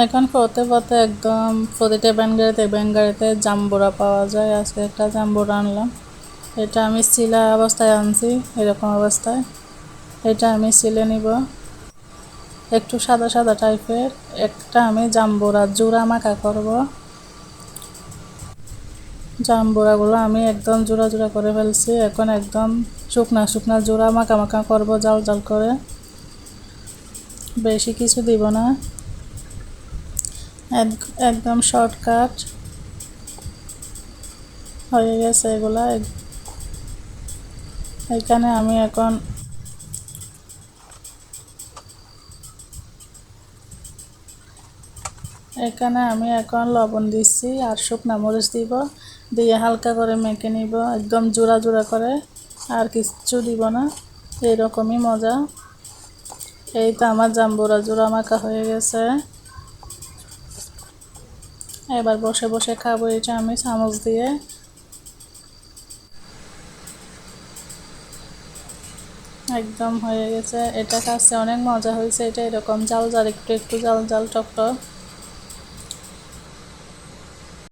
এখন পথে পথে একদম প্রতিটা ব্যাঙ্গারিতে জাম্বুরা পাওয়া যায়। আজকে একটা জাম্বুরা আনলাম। এটা আমি সিলা অবস্থায় আনছি, এরকম অবস্থায়। এটা আমি সিলে নিব, একটু সাদা সাদা টাইপের। একটা আমি জাম্বুরা জোড়া মাখা করব। জাম্বুরাগুলো আমি একদম জোড়া জোড়া করে ফেলছি। এখন একদম শুকনা শুকনা জোড়া মাখা মাখা করব, জাল জাল করে। বেশি কিছু দিব না, একদম শর্টকাট হয়ে গেছে এগুলা। এখানে আমি এখন লবণ দিচ্ছি আর শুকনা মরিচ দিব, দিয়ে হালকা করে মেখে নিব, একদম জোড়া জোড়া করে। আর কিচ্ছু দিব না, এইরকমই মজা। এই তো আমার জাম্বুরা জোড়া মাখা হয়ে গেছে। এবার বসে বসে খাবো এটা আমি চামচ দিয়ে। একদম হয়ে গেছে, এটা কাছে অনেক মজা হয়েছে। এটা এরকম জাল জাল, একটু একটু জাল জাল টক টক।